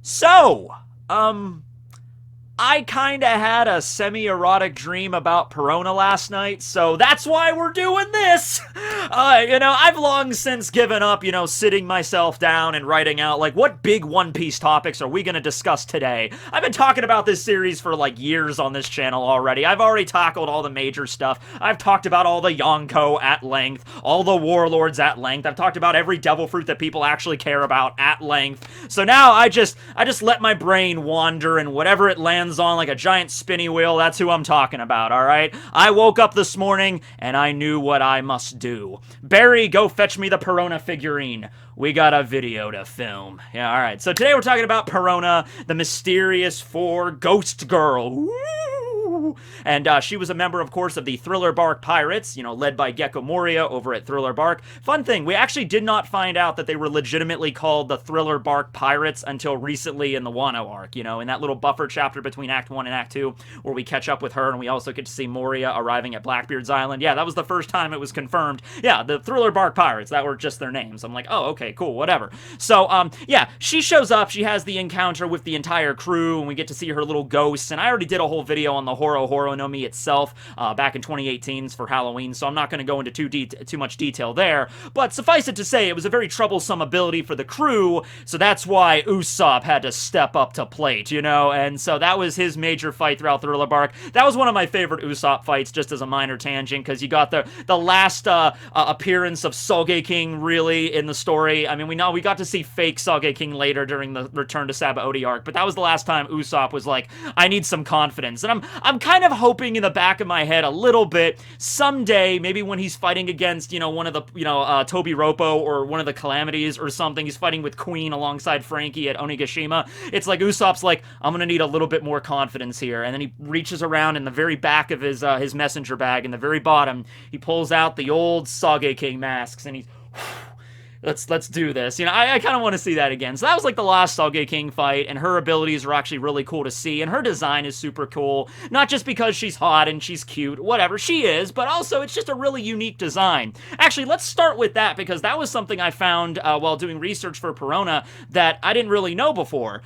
So, I kinda had a semi-erotic dream about Perona last night, so that's why we're doing this! I've long since given up, sitting myself down and writing out, like, what big One Piece topics are we gonna discuss today? I've been talking about this series for, like, years on this channel already. I've already tackled all the major stuff. I've talked about all the Yonko at length, all the warlords at length. I've talked about every devil fruit that people actually care about at length. So now I just let my brain wander, and whatever it lands on like a giant spinny wheel, that's who I'm talking about, alright? I woke up this morning, and I knew what I must do. Barry, go fetch me the Perona figurine. We got a video to film. Yeah, alright. So today we're talking about Perona, the mysterious four ghost girl. Woo! And she was a member, of course, of the Thriller Bark Pirates, led by Gecko Moria over at Thriller Bark. Fun thing, we actually did not find out that they were legitimately called the Thriller Bark Pirates until recently in the Wano arc, in that little buffer chapter between Act 1 and Act 2, where we catch up with her, and we also get to see Moria arriving at Blackbeard's Island. Yeah, that was the first time it was confirmed. Yeah, the Thriller Bark Pirates, that were just their names. I'm like, oh, okay, cool, whatever. So, yeah, she shows up, she has the encounter with the entire crew, and we get to see her little ghosts, and I already did a whole video on the Horo no Mi itself back in 2018 for Halloween, so I'm not going to go into too much detail there, but suffice it to say, it was a very troublesome ability for the crew, so that's why Usopp had to step up to plate, and so that was his major fight throughout Thriller Bark. That was one of my favorite Usopp fights, just as a minor tangent, because you got the last appearance of Sogeking, really, in the story. I mean, we got to see fake Sogeking later during the Return to Sabaody arc, but that was the last time Usopp was like, I need some confidence, and I'm kind of hoping in the back of my head a little bit, someday, maybe when he's fighting against, one of the, Tobi Roppo or one of the Calamities or something, he's fighting with Queen alongside Frankie at Onigashima, it's like Usopp's like, I'm gonna need a little bit more confidence here, and then he reaches around in the very back of his messenger bag, in the very bottom, he pulls out the old Sogeking masks, and he's let's do this. I kind of want to see that again. So that was like the last Sogeking fight, and her abilities are actually really cool to see, and her design is super cool. Not just because she's hot and she's cute, whatever, she is, but also it's just a really unique design. Actually, let's start with that, because that was something I found while doing research for Perona that I didn't really know before.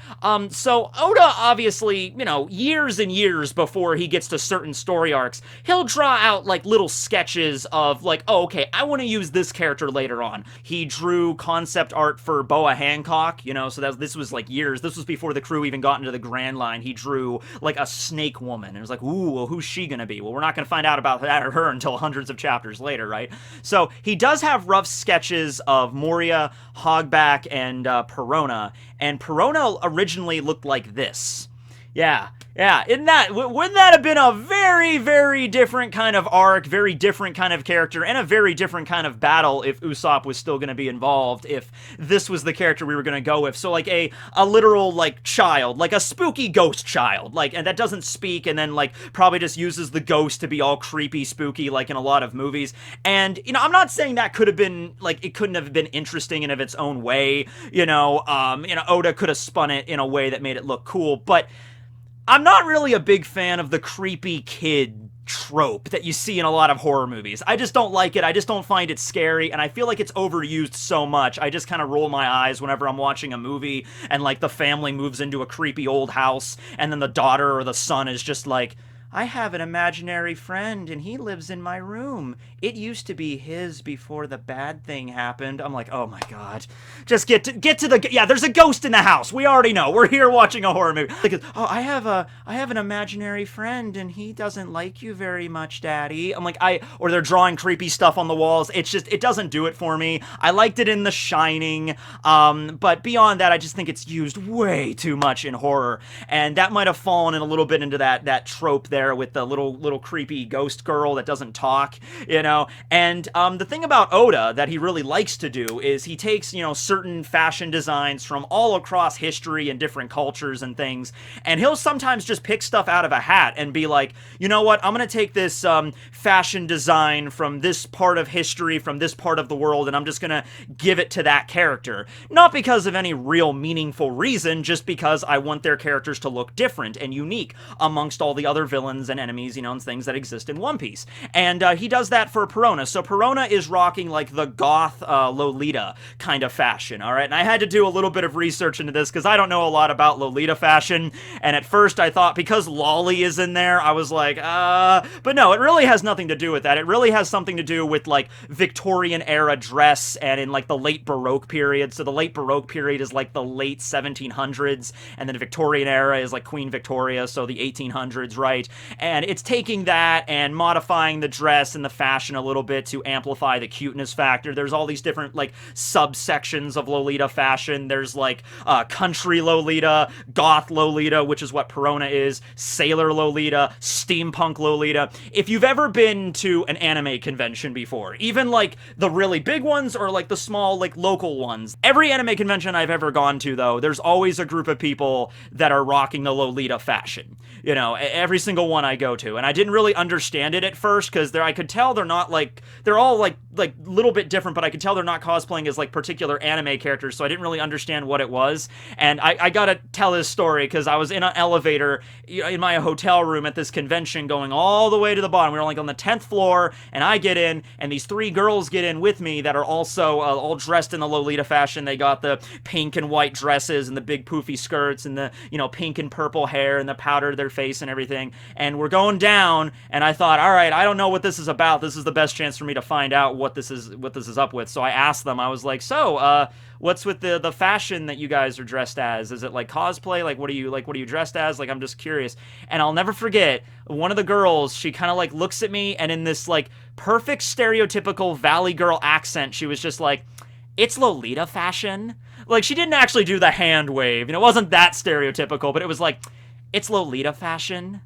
So Oda, obviously, years and years before he gets to certain story arcs, he'll draw out like little sketches of like, oh, okay, I want to use this character later on. He drew concept art for Boa Hancock, so this was like years. This was before the crew even got into the Grand Line. He drew like a snake woman, and it was like, ooh, well, who's she gonna be? Well, we're not gonna find out about that or her until hundreds of chapters later, right? So he does have rough sketches of Moria, Hogback, and Perona, and Perona originally looked like this. Yeah, wouldn't that have been a very, very different kind of arc, very different kind of character, and a very different kind of battle if Usopp was still going to be involved, if this was the character we were going to go with. So, like, a literal, like, child, like a spooky ghost child, like, and that doesn't speak, and then, like, probably just uses the ghost to be all creepy, spooky, like in a lot of movies. And, I'm not saying that could have been, like, it couldn't have been interesting in of its own way, Oda could have spun it in a way that made it look cool, but I'm not really a big fan of the creepy kid trope that you see in a lot of horror movies. I just don't like it. I just don't find it scary, and I feel like it's overused so much. I just kind of roll my eyes whenever I'm watching a movie and, like, the family moves into a creepy old house, and then the daughter or the son is just like, I have an imaginary friend, and he lives in my room. It used to be his before the bad thing happened. I'm like, oh my god. Just get to the... Yeah, there's a ghost in the house. We already know. We're here watching a horror movie. Like, oh, I have an imaginary friend, and he doesn't like you very much, Daddy. I'm like, or they're drawing creepy stuff on the walls. It's just, it doesn't do it for me. I liked it in The Shining, but beyond that, I just think it's used way too much in horror, and that might have fallen in a little bit into that trope there with the little creepy ghost girl that doesn't talk, and the thing about Oda that he really likes to do is he takes, certain fashion designs from all across history and different cultures and things, and he'll sometimes just pick stuff out of a hat and be like, you know what, I'm gonna take this fashion design from this part of history, from this part of the world, and I'm just gonna give it to that character. Not because of any real meaningful reason, just because I want their characters to look different and unique amongst all the other villains villains and enemies, you know, and things that exist in One Piece. And he does that for Perona. So Perona is rocking like the goth Lolita kind of fashion, all right? And I had to do a little bit of research into this because I don't know a lot about Lolita fashion. And at first I thought because Lolly is in there, I was like, but no, it really has nothing to do with that. It really has something to do with like Victorian era dress and in like the late Baroque period. So the late Baroque period is like the late 1700s, and then the Victorian era is like Queen Victoria, so the 1800s, right? And it's taking that and modifying the dress and the fashion a little bit to amplify the cuteness factor. There's all these different like subsections of Lolita fashion. There's like country Lolita, goth Lolita, which is what Perona is, sailor Lolita, steampunk Lolita. If you've ever been to an anime convention before, even like the really big ones or like the small like local ones, every anime convention I've ever gone to though, there's always a group of people that are rocking the Lolita fashion. You know, every single one I go to. And I didn't really understand it at first because I could tell they're not like, they're all like little bit different, but I could tell they're not cosplaying as like particular anime characters, so I didn't really understand what it was. And I gotta tell this story because I was in an elevator in my hotel room at this convention going all the way to the bottom. We were like on the 10th floor, and I get in, and these three girls get in with me that are also all dressed in the Lolita fashion. They got the pink and white dresses and the big poofy skirts and the, you know, pink and purple hair and the powder to their face and everything. And we're going down, and I thought, all right, I don't know what this is about. This is the best chance for me to find out what this is up with. So I asked them, I was like, so, what's with the fashion that you guys are dressed as? Is it like cosplay? Like, what are you dressed as? Like, I'm just curious. And I'll never forget, one of the girls, she kind of like looks at me, and in this like perfect stereotypical Valley Girl accent, she was just like, it's Lolita fashion. Like, she didn't actually do the hand wave, and it wasn't that stereotypical, but it was like, it's Lolita fashion.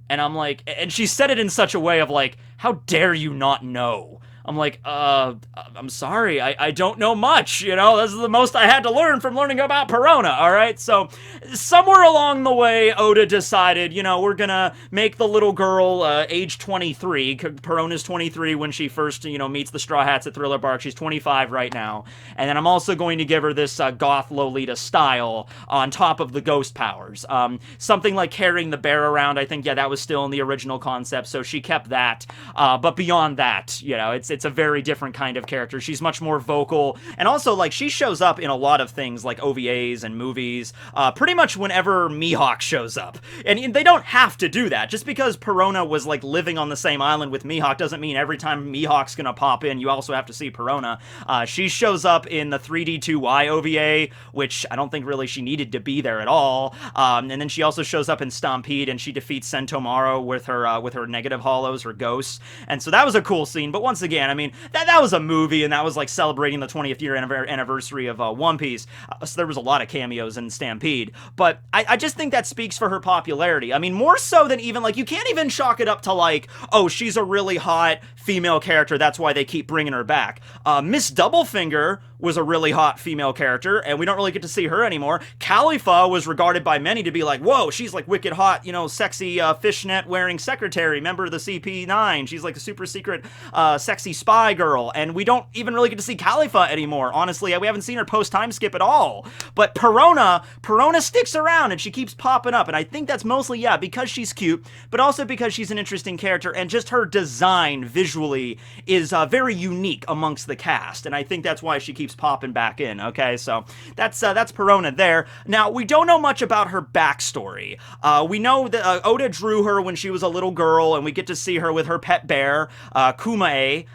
And I'm like, and she said it in such a way of like, how dare you not know? I'm like, I'm sorry, I don't know much, you know, this is the most I had to learn from learning about Perona, alright? So, somewhere along the way, Oda decided, you know, we're gonna make the little girl, age 23, Perona's 23 when she first, you know, meets the Straw Hats at Thriller Bark, she's 25 right now, and then I'm also going to give her this, goth Lolita style on top of the ghost powers. Something like carrying the bear around, I think, yeah, that was still in the original concept, so she kept that, but beyond that, you know, it's a very different kind of character. She's much more vocal, and also, like, she shows up in a lot of things, like OVAs and movies, pretty much whenever Mihawk shows up. And they don't have to do that. Just because Perona was, like, living on the same island with Mihawk doesn't mean every time Mihawk's gonna pop in, you also have to see Perona. She shows up in the 3D2Y OVA, which I don't think really she needed to be there at all. And then she also shows up in Stampede, and she defeats Sentomaro with her negative hollows, her ghosts. And so that was a cool scene, but once again, I mean, that was a movie, and that was like celebrating the 20th year anniversary of One Piece, so there was a lot of cameos in Stampede, but I just think that speaks for her popularity. I mean, more so than even, like, you can't even chalk it up to like, oh, she's a really hot female character, that's why they keep bringing her back. Miss Doublefinger was a really hot female character, and we don't really get to see her anymore. Khalifa was regarded by many to be like, whoa, she's like wicked hot, you know, sexy fishnet wearing secretary, member of the CP9, she's like a super secret sexy spy girl, and we don't even really get to see Khalifa anymore. Honestly, we haven't seen her post-time skip at all. But Perona sticks around, and she keeps popping up, and I think that's mostly, yeah, because she's cute, but also because she's an interesting character, and just her design visually is very unique amongst the cast, and I think that's why she keeps popping back in, okay? So that's Perona there. Now, we don't know much about her backstory. We know that Oda drew her when she was a little girl, and we get to see her with her pet bear, Kuma-e.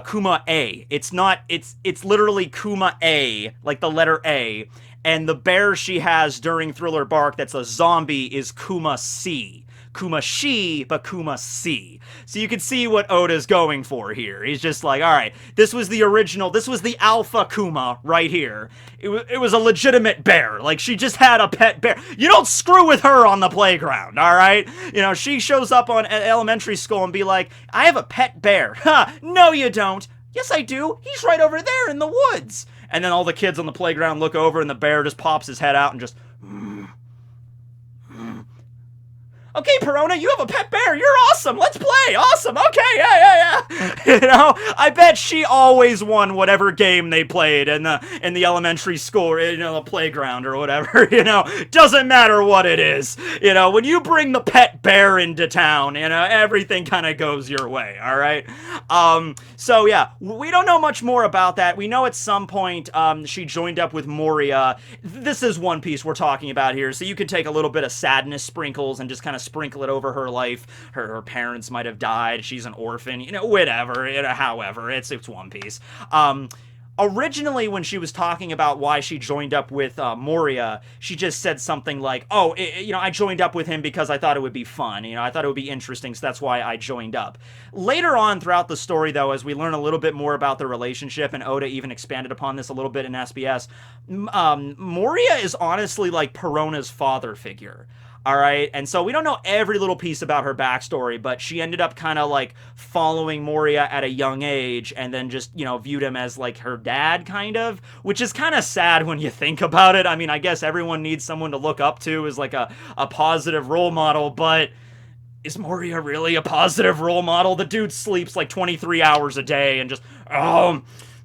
Kuma-e. It's literally Kuma-e, like the letter A. And the bear she has during Thriller Bark that's a zombie is Kuma-C. Kuma-shi, but Kuma-C. So you can see what Oda's going for here. He's just like, alright, this was the original, this was the alpha Kuma right here. It was a legitimate bear. Like, she just had a pet bear. You don't screw with her on the playground, alright? You know, she shows up on elementary school and be like, I have a pet bear. Ha! No, you don't. Yes, I do. He's right over there in the woods. And then all the kids on the playground look over and the bear just pops his head out and just... okay, Perona, you have a pet bear. You're awesome. Let's play. Awesome. Okay, yeah. You know, I bet she always won whatever game they played in the elementary school, or, you know, the playground or whatever. You know, doesn't matter what it is. You know, when you bring the pet bear into town, you know, everything kind of goes your way. All right. So yeah, we don't know much more about that. We know at some point she joined up with Moria. This is One Piece we're talking about here, so you can take a little bit of sadness sprinkles and just kind of sprinkle it over her life. Her parents might have died. She's an orphan. You know, whatever. You know, however, it's One Piece. Originally, when she was talking about why she joined up with Moria, she just said something like, oh, you know, I joined up with him because I thought it would be fun. You know, I thought it would be interesting, so that's why I joined up. Later on throughout the story, though, as we learn a little bit more about the relationship, and Oda even expanded upon this a little bit in SBS, Moria is honestly like Perona's father figure. All right, and so we don't know every little piece about her backstory, but she ended up kind of like following Moria at a young age, and then just, you know, viewed him as like her dad, kind of, which is kind of sad when you think about it. I mean, I guess everyone needs someone to look up to as like a positive role model, but is Moria really a positive role model? The dude sleeps like 23 hours a day and just,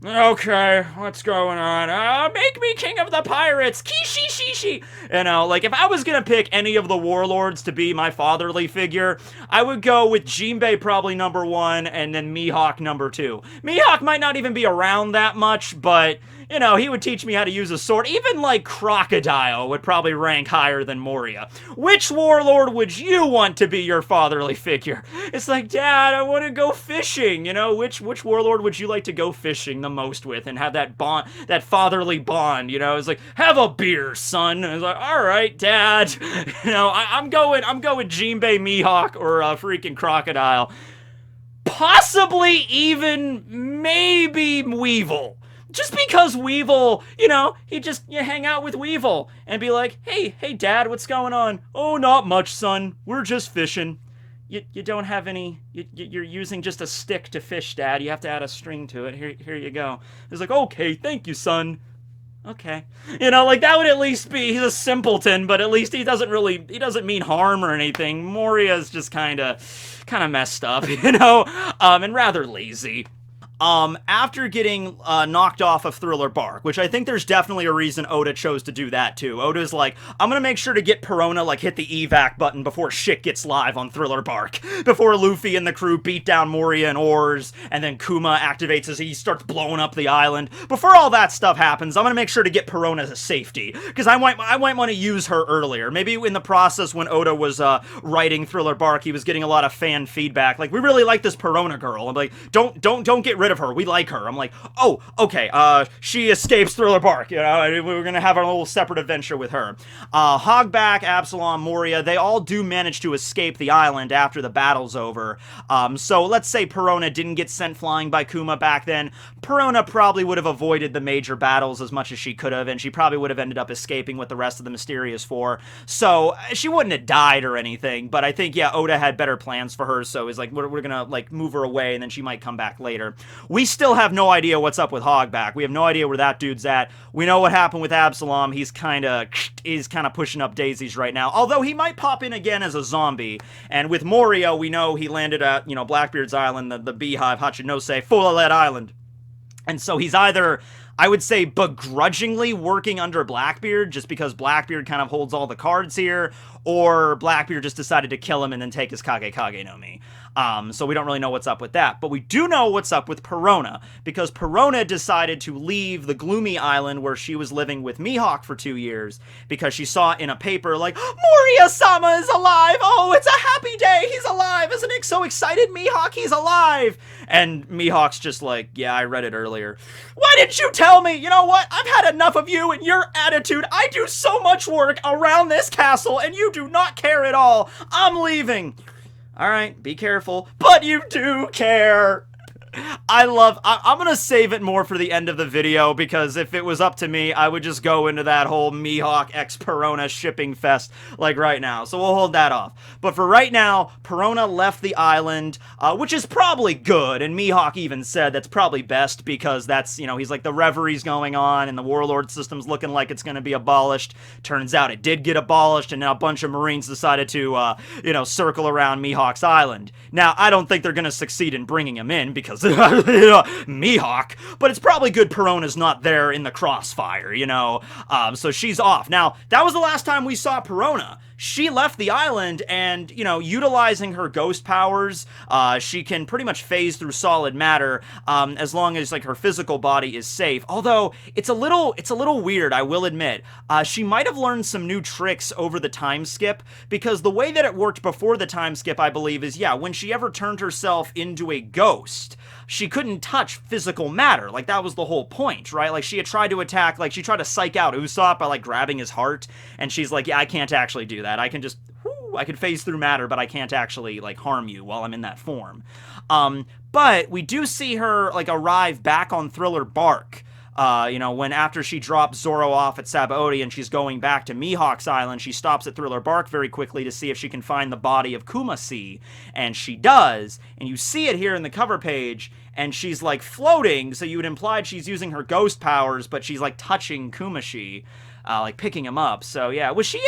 okay, what's going on? Make me king of the pirates! Kishi shishi! You know, like, if I was gonna pick any of the warlords to be my fatherly figure, I would go with Jinbei probably number 1, and then Mihawk number 2. Mihawk might not even be around that much, but, you know, he would teach me how to use a sword. Even, like, Crocodile would probably rank higher than Moria. Which warlord would you want to be your fatherly figure? It's like, Dad, I want to go fishing, you know? Which warlord would you like to go fishing the most with and have that bond, that fatherly bond, you know? It's like, have a beer, son. And it's like, all right, Dad. You know, I'm going Jinbei, Mihawk, or freaking Crocodile. Possibly even maybe Weevil. Just because Weevil, you know, you hang out with Weevil and be like, hey, Dad, what's going on? Oh, not much, son. We're just fishing. You don't have any, you're using just a stick to fish, Dad. You have to add a string to it. Here you go. It's like, okay, thank you, son. Okay. You know, like, that would at least be, he's a simpleton, but at least he doesn't mean harm or anything. Moria's just kind of messed up, you know, and rather lazy. After getting knocked off of Thriller Bark, which I think there's definitely a reason Oda chose to do that too. Oda's like, I'm gonna make sure to get Perona, like, hit the evac button before shit gets live on Thriller Bark. Before Luffy and the crew beat down Moria and Oars, and then Kuma activates as he starts blowing up the island. Before all that stuff happens, I'm gonna make sure to get Perona to safety, because I might want to use her earlier. Maybe in the process when Oda was writing Thriller Bark, he was getting a lot of fan feedback, like, we really like this Perona girl. I'm like, don't get rid of her. We like her. I'm like, oh, okay, she escapes Thriller Bark, you know, we're gonna have our little separate adventure with her. Hogback, Absalom, Moria, they all do manage to escape the island after the battle's over. So let's say Perona didn't get sent flying by Kuma back then. Perona probably would have avoided the major battles as much as she could have, and she probably would have ended up escaping with the rest of the Mysterious Four. So she wouldn't have died or anything, but I think, yeah, Oda had better plans for her, so he's like, we're gonna, like, move her away, and then she might come back later. We still have no idea what's up with Hogback. We have no idea where that dude's at. We know what happened with Absalom. He's kind of pushing up daisies right now, although he might pop in again as a zombie. And with Moria, we know he landed at, you know, Blackbeard's island, the Beehive, Hachinose, full of that island. And so he's either, I would say, begrudgingly working under Blackbeard, just because Blackbeard kind of holds all the cards here, or Blackbeard just decided to kill him and then take his Kage no Mi. So we don't really know what's up with that. But we do know what's up with Perona, because Perona decided to leave the gloomy island where she was living with Mihawk for 2 years, because she saw in a paper, like, Moria-sama is alive! Oh, it's a happy day! He's alive! Isn't it so excited, Mihawk? He's alive! And Mihawk's just like, yeah, I read it earlier. Why didn't you tell me? You know what? I've had enough of you and your attitude. I do so much work around this castle, and you do not care at all. I'm leaving. Alright, be careful. But you do care! I'm gonna save it more for the end of the video, because if it was up to me, I would just go into that whole Mihawk x Perona shipping fest like right now. So we'll hold that off. But for right now, Perona left the island, which is probably good. And Mihawk even said that's probably best, because that's, he's like, the reverie's going on and the warlord system's looking like it's gonna be abolished. Turns out it did get abolished, and now a bunch of Marines decided to, circle around Mihawk's island. Now, I don't think they're gonna succeed in bringing him in, because Mihawk, but it's probably good Perona's not there in the crossfire, so she's off. Now, that was the last time we saw Perona. She left the island, and, utilizing her ghost powers, she can pretty much phase through solid matter, as long as, like, her physical body is safe. Although, it's a little weird, I will admit. She might have learned some new tricks over the time skip, because the way that it worked before the time skip, I believe, is, when she ever turned herself into a ghost, she couldn't touch physical matter. Like, that was the whole point, right? Like, she had tried to attack, like, she tried to psych out Usopp by, like, grabbing his heart, and she's like, yeah, I can't actually do that. I can just, I can phase through matter, but I can't actually, like, harm you while I'm in that form. But we do see her, like, arrive back on Thriller Bark. When after she drops Zoro off at Sabaody and she's going back to Mihawk's Island, she stops at Thriller Bark very quickly to see if she can find the body of Kumasi, and she does, and you see it here in the cover page, and she's, like, floating, so you would imply she's using her ghost powers, but she's, like, touching Kumashi, like, picking him up. So, yeah, was she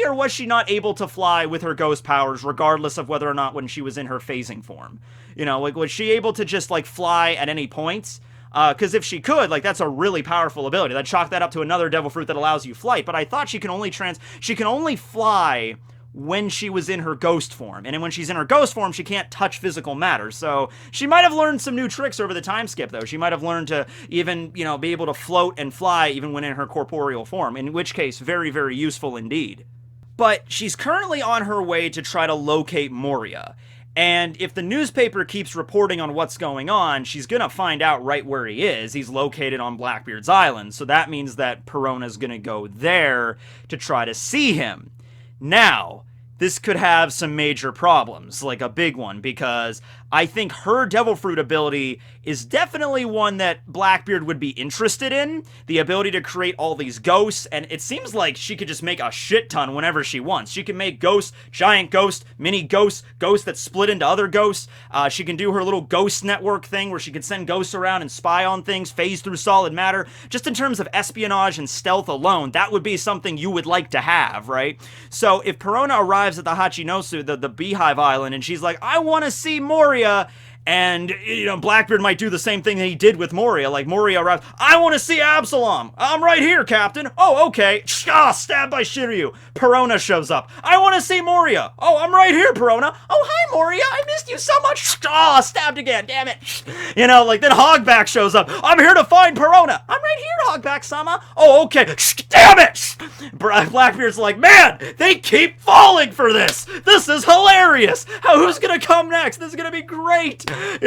or was she not able to fly with her ghost powers, regardless of whether or not when she was in her phasing form? Like, was she able to just, like, fly at any point? Because if she could, like, that's a really powerful ability. That'd chalk that up to another devil fruit that allows you flight. But I thought she can only fly when she was in her ghost form. And when she's in her ghost form, she can't touch physical matter. So she might have learned some new tricks over the time skip, though. She might have learned to even, be able to float and fly even when in her corporeal form. In which case, very, very useful indeed. But she's currently on her way to try to locate Moria. And if the newspaper keeps reporting on what's going on, she's gonna find out right where he is. He's located on Blackbeard's island, so that means that Perona's gonna go there to try to see him. Now, this could have some major problems, like a big one, because I think her Devil Fruit ability is definitely one that Blackbeard would be interested in. The ability to create all these ghosts, and it seems like she could just make a shit ton whenever she wants. She can make ghosts, giant ghosts, mini ghosts, ghosts that split into other ghosts. She can do her little ghost network thing where she can send ghosts around and spy on things, phase through solid matter. Just in terms of espionage and stealth alone, that would be something you would like to have, right? So if Perona arrives at the Hachinosu, the Beehive Island, and she's like, I want to see Moria, and, Blackbeard might do the same thing that he did with Moria. Like, Moria arrives, I want to see Absalom. I'm right here, Captain. Oh, okay. Stabbed by Shiryu. Perona shows up. I want to see Moria. Oh, I'm right here, Perona. Oh, hi, Moria. I missed you so much. Stabbed again. Damn it. Then Hogback shows up. I'm here to find Perona. I'm right here, Hogback-sama. Oh, okay. Damn it. Blackbeard's like, man, they keep falling for this. This is hilarious. Who's going to come next? This is going to be great. But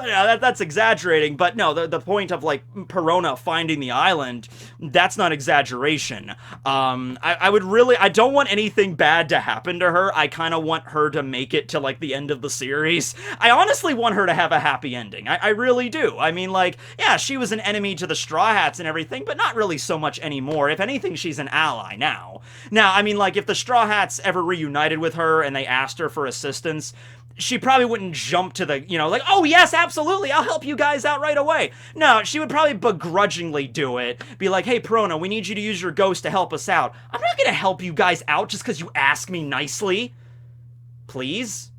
yeah, that's exaggerating. But no, the point of, like, Perona finding the island, that's not exaggeration. I don't want anything bad to happen to her. I kind of want her to make it to, like, the end of the series. I honestly want her to have a happy ending. I really do. I mean, like, yeah, she was an enemy to the Straw Hats and everything, but not really so much anymore. If anything, she's an ally now. Now, I mean, like, if the Straw Hats ever reunited with her and they asked her for assistance, she probably wouldn't jump to the, like, oh, yes, absolutely, I'll help you guys out right away. No, she would probably begrudgingly do it. Be like, hey, Perona, we need you to use your ghost to help us out. I'm not gonna help you guys out just because you ask me nicely. Please?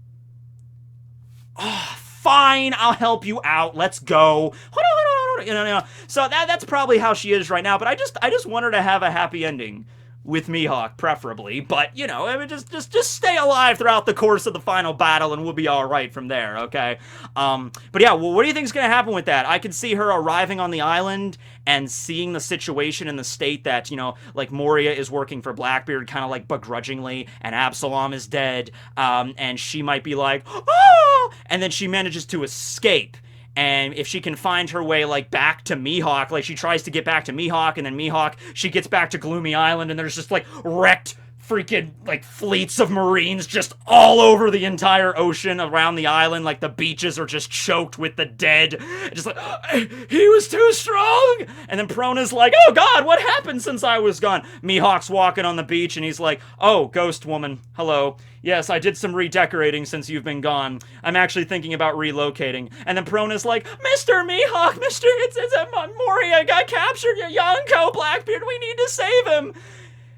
Oh, fine, I'll help you out. Let's go. Hold on. So that's probably how she is right now, but I just want her to have a happy ending. With Mihawk, preferably, but, I mean, just stay alive throughout the course of the final battle, and we'll be alright from there, okay? But yeah, well, what do you think is gonna happen with that? I could see her arriving on the island and seeing the situation in the state that, like, Moria is working for Blackbeard, kind of, like, begrudgingly, and Absalom is dead, and she might be like, oh! And then she manages to escape. And if she can find her way, like, back to Mihawk, like, she tries to get back to Mihawk, and then Mihawk, she gets back to Gloomy Island, and there's just, like, wrecked freaking, like, fleets of Marines just all over the entire ocean around the island. Like, the beaches are just choked with the dead. Just like, he was too strong! And then Perona's like, oh god, what happened since I was gone? Mihawk's walking on the beach, and he's like, oh, ghost woman, hello. Yes, I did some redecorating since you've been gone. I'm actually thinking about relocating. And then Perona's like, Mr. Mihawk, it's Moria got captured, Yonko, Blackbeard, we need to save him.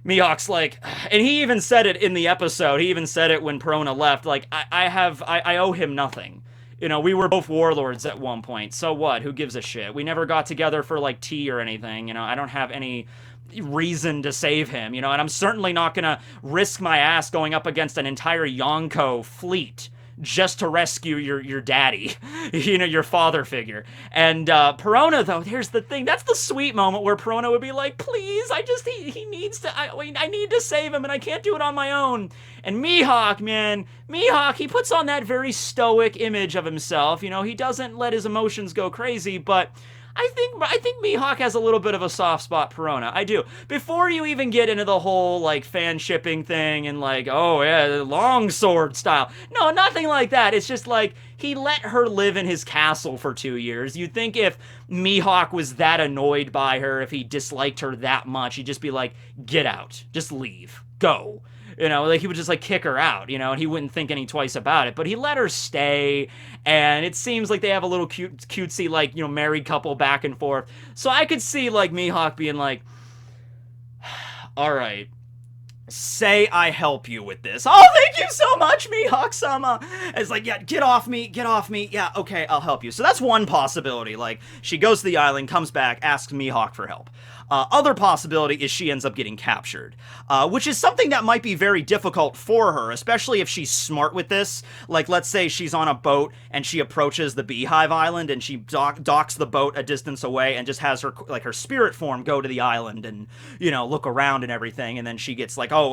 Mihawk's like, and he even said it in the episode, he even said it when Perona left, like, I owe him nothing. You know, we were both warlords at one point, so what? Who gives a shit? We never got together for, like, tea or anything, you know, I don't have any reason to save him, you know, and I'm certainly not gonna risk my ass going up against an entire Yonko fleet just to rescue your daddy, you know, your father figure. And Perona, though, here's the thing, that's the sweet moment where Perona would be like, please, he needs to, I need to save him, and I can't do it on my own. And Mihawk, man, he puts on that very stoic image of himself, you know, he doesn't let his emotions go crazy, but I think Mihawk has a little bit of a soft spot Perona. I do. Before you even get into the whole, like, fan shipping thing and, like, oh, yeah, the longsword style. No, nothing like that. It's just, like, he let her live in his castle for 2 years. You'd think if Mihawk was that annoyed by her, if he disliked her that much, he'd just be like, get out. Just leave. Go. You know, like, he would just, like, kick her out, you know, and he wouldn't think any twice about it. But he let her stay, and it seems like they have a little cutesy, like, you know, married couple back and forth. So I could see, like, Mihawk being like, all right, say I help you with this. Oh, thank you so much, Mihawk-sama. It's like, yeah, get off me. Yeah, okay, I'll help you. So that's one possibility. Like, she goes to the island, comes back, asks Mihawk for help. Other possibility is she ends up getting captured, which is something that might be very difficult for her, especially if she's smart with this. Like, let's say she's on a boat and she approaches the Beehive Island and she docks the boat a distance away and just has her, like, her spirit form go to the island and, you know, look around and everything, and then she gets like, oh,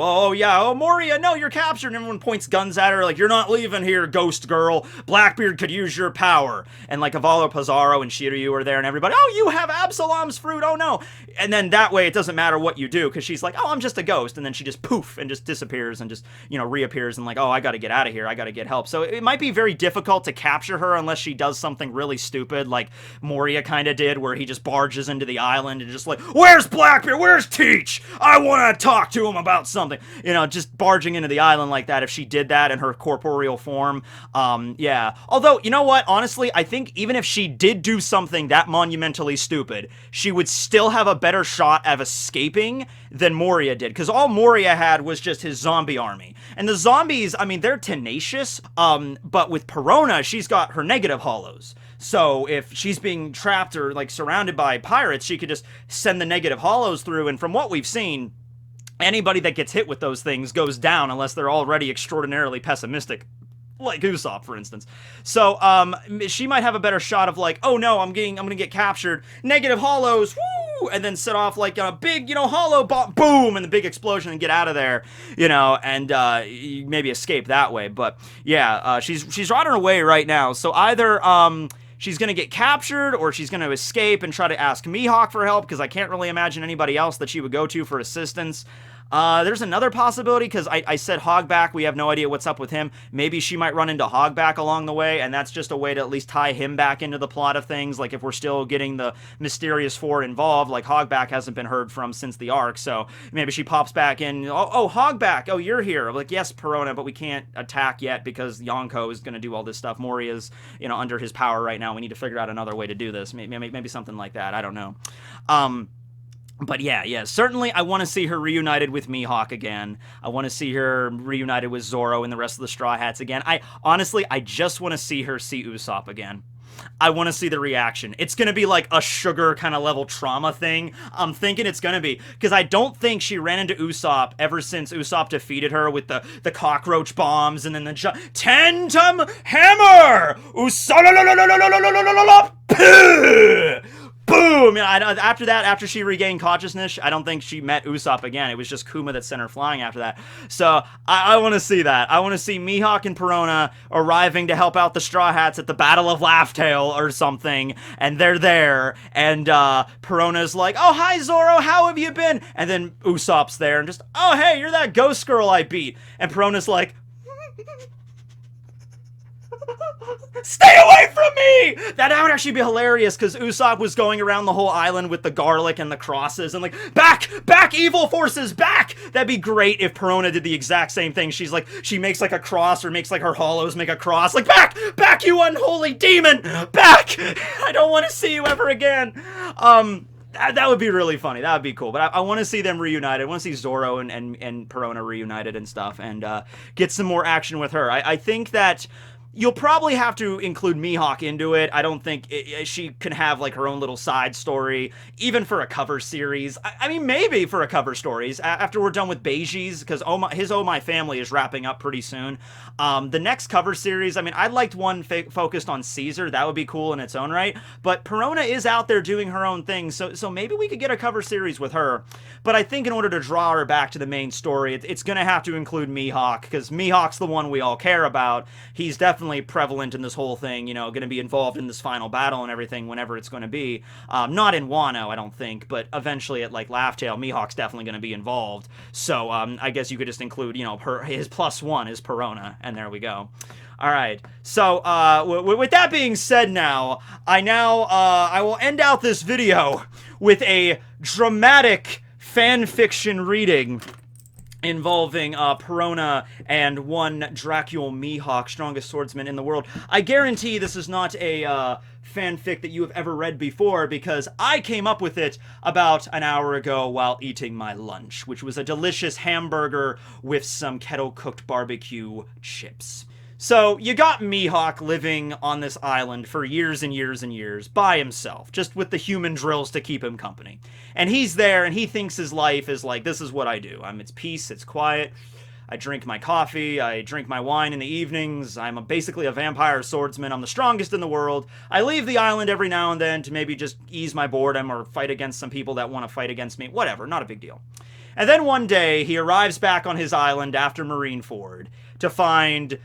Moria, no, you're captured, and everyone points guns at her, like, you're not leaving here, ghost girl, Blackbeard could use your power, and, like, Avalo Pizarro and Shiryu are there, and everybody, oh, you have Absalom's fruit, oh no, and then that way it doesn't matter what you do, because she's like, oh, I'm just a ghost, and then she just poof, and just disappears, and just, you know, reappears, and like, oh, I gotta get out of here, I gotta get help. So it might be very difficult to capture her unless she does something really stupid, like Moria kinda did, where he just barges into the island and just like, where's Blackbeard, where's Teach, I wanna talk to him about something, you know, just barging into the island like that. If she did that in her corporeal form, yeah. Although, you know what, honestly, I think even if she did do something that monumentally stupid, she would still have a better shot of escaping than Moria did, because all Moria had was just his zombie army. And the zombies, I mean, they're tenacious, but with Perona, she's got her negative hollows. So if she's being trapped or, like, surrounded by pirates, she could just send the negative hollows through, and from what we've seen, anybody that gets hit with those things goes down unless they're already extraordinarily pessimistic, like Usopp, for instance. So, she might have a better shot of like, oh no, I'm gonna get captured, negative hollows, woo, and then set off like a big, you know, hollow bomb, boom, and the big explosion, and get out of there, you know, and maybe escape that way. But yeah, she's on her way right now. So either she's gonna get captured, or she's gonna escape and try to ask Mihawk for help, because I can't really imagine anybody else that she would go to for assistance. There's another possibility, because I said Hogback, we have no idea what's up with him. Maybe she might run into Hogback along the way, and that's just a way to at least tie him back into the plot of things. Like, if we're still getting the Mysterious Four involved, like, Hogback hasn't been heard from since the arc, so maybe she pops back in, oh, Hogback, oh, you're here. I'm like, yes, Perona, but we can't attack yet, because Yonko is gonna do all this stuff. Moria's, you know, under his power right now. We need to figure out another way to do this. Maybe something like that, I don't know. But yeah, certainly I want to see her reunited with Mihawk again. I want to see her reunited with Zoro and the rest of the Straw Hats again. Honestly, I just want to see her see Usopp again. I want to see the reaction. It's going to be like a Sugar kind of level trauma thing. I'm thinking it's going to be, because I don't think she ran into Usopp ever since Usopp defeated her with the cockroach bombs and then the Tentum Hammer! Usopp! boom! After that, after she regained consciousness, I don't think she met Usopp again. It was just Kuma that sent her flying after that. So I want to see that. I want to see Mihawk and Perona arriving to help out the Straw Hats at the Battle of Laugh-Tale or something, and they're there, and Perona's like, oh, hi, Zoro, how have you been? And then Usopp's there, and just, oh, hey, you're that ghost girl I beat. And Perona's like, stay away from me! That would actually be hilarious, because Usopp was going around the whole island with the garlic and the crosses, and like, back, evil forces, back! That'd be great if Perona did the exact same thing. She's like, she makes like a cross, or makes like her hollows make a cross, like, back, you unholy demon! Back! I don't want to see you ever again! That would be really funny. That would be cool. But I want to see them reunited. I want to see Zoro and Perona reunited and stuff, and get some more action with her. I think that you'll probably have to include Mihawk into it. I don't think she can have like her own little side story, even for a cover series. I mean, maybe for a cover stories after we're done with Beiji's, because his Oh My Family is wrapping up pretty soon. The next cover series, I mean, I'd liked one focused on Caesar. That would be cool in its own right. But Perona is out there doing her own thing, so maybe we could get a cover series with her. But I think in order to draw her back to the main story, it's going to have to include Mihawk, because Mihawk's the one we all care about. He's definitely prevalent in this whole thing, you know, going to be involved in this final battle and everything whenever it's going to be. Not in Wano, I don't think, but eventually at like Laugh-Tale, Mihawk's definitely going to be involved. So I guess you could just include, you know, his +1 is Perona, and there we go. All right. So with that being said, I will end out this video with a dramatic fan fiction reading involving Perona and one Dracul Mihawk, strongest swordsman in the world. I guarantee this is not a fanfic that you have ever read before, because I came up with it about an hour ago while eating my lunch, which was a delicious hamburger with some kettle-cooked barbecue chips. So, you got Mihawk living on this island for years and years and years by himself, just with the human drills to keep him company. And he's there, and he thinks his life is like, this is what I do. It's peace, it's quiet, I drink my coffee, I drink my wine in the evenings, I'm basically a vampire swordsman, I'm the strongest in the world. I leave the island every now and then to maybe just ease my boredom or fight against some people that want to fight against me. Whatever, not a big deal. And then one day, he arrives back on his island after Marineford to find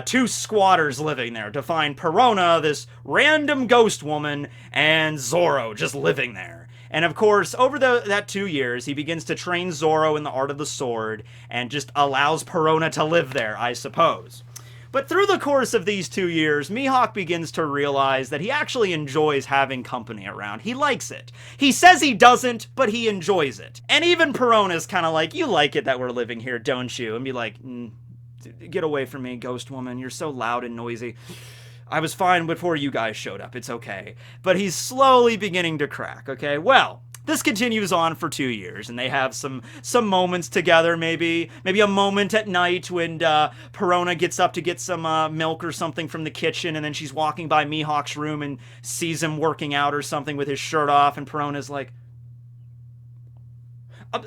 two squatters living there, to find Perona, this random ghost woman, and Zoro just living there. And of course, over that 2 years, he begins to train Zoro in the art of the sword, and just allows Perona to live there, I suppose. But through the course of these 2 years, Mihawk begins to realize that he actually enjoys having company around. He likes it. He says he doesn't, but he enjoys it. And even Perona's kind of like, you like it that we're living here, don't you? And be like, get away from me, ghost woman. You're so loud and noisy. I was fine before you guys showed up. It's okay. But he's slowly beginning to crack, okay? Well, this continues on for 2 years, and they have some moments together, maybe a moment at night when Perona gets up to get some milk or something from the kitchen, and then she's walking by Mihawk's room and sees him working out or something with his shirt off, and Perona's like,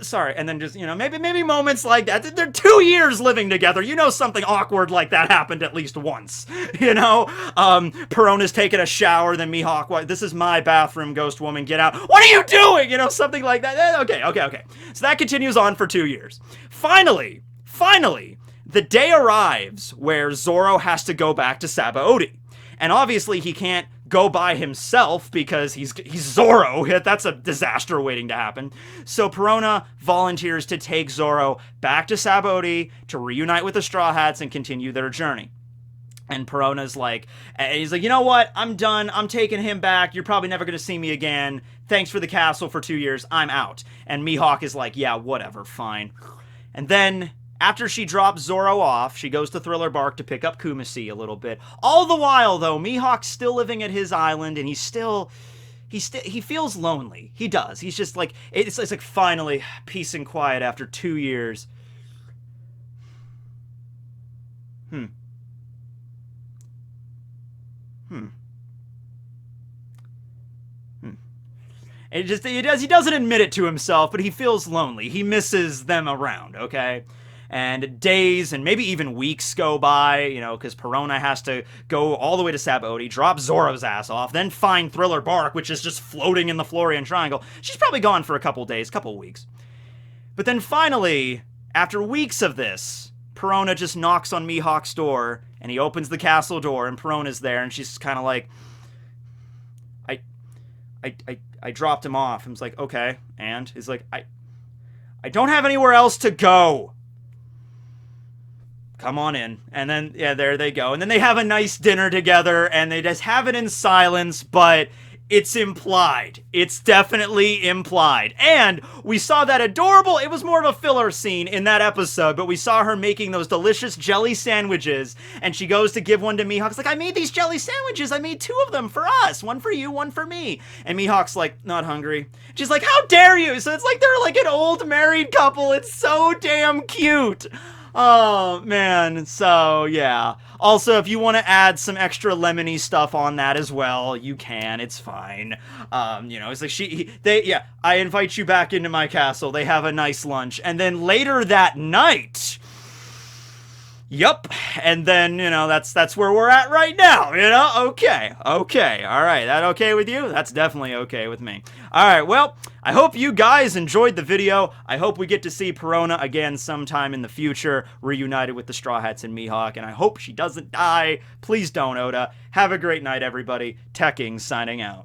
sorry, and then just, you know, maybe moments like that. They're 2 years living together. You know something awkward like that happened at least once, you know? Perona's taking a shower, then Mihawk, this is my bathroom, ghost woman, get out. What are you doing? You know, something like that. Okay. So that continues on for 2 years. Finally, the day arrives where Zoro has to go back to Sabaody. And obviously he can't go by himself because he's Zoro. That's a disaster waiting to happen. So Perona volunteers to take Zoro back to Sabaody to reunite with the Straw Hats and continue their journey. And Perona's like, he's like, you know what? I'm done. I'm taking him back. You're probably never going to see me again. Thanks for the castle for 2 years. I'm out. And Mihawk is like, yeah, whatever, fine. And then, after she drops Zoro off, she goes to Thriller Bark to pick up Kumasi a little bit. All the while, though, Mihawk's still living at his island, and he feels lonely. He does. He's just like, it's like finally peace and quiet after 2 years. He doesn't admit it to himself, but he feels lonely. He misses them around, okay? and days and maybe even weeks go by, you know, because Perona has to go all the way to Sabaody, drop Zoro's ass off, then find Thriller Bark, which is just floating in the Florian Triangle. She's probably gone for a couple days, couple weeks. But then finally, after weeks of this, Perona just knocks on Mihawk's door, and he opens the castle door, and Perona's there, and she's kind of like, I dropped him off. I was like, okay, and he's like, I don't have anywhere else to go. Come on in. And then, yeah, there they go. And then they have a nice dinner together, and they just have it in silence, but it's implied. It's definitely implied. And we saw that adorable, it was more of a filler scene in that episode, but we saw her making those delicious jelly sandwiches, and she goes to give one to Mihawk. It's like, I made these jelly sandwiches. I made 2 of them for us. One for you, one for me. And Mihawk's like, not hungry. She's like, how dare you? So it's like they're like an old married couple. It's so damn cute. Oh, man. So, yeah. Also, if you want to add some extra lemony stuff on that as well, you can. It's fine. You know, it's like I invite you back into my castle. They have a nice lunch. And then later that night, yup. And then, you know, that's where we're at right now, you know? Okay. All right. That okay with you? That's definitely okay with me. All right. Well, I hope you guys enjoyed the video. I hope we get to see Perona again sometime in the future, reunited with the Straw Hats and Mihawk, and I hope she doesn't die. Please don't, Oda. Have a great night, everybody. Tekking signing out.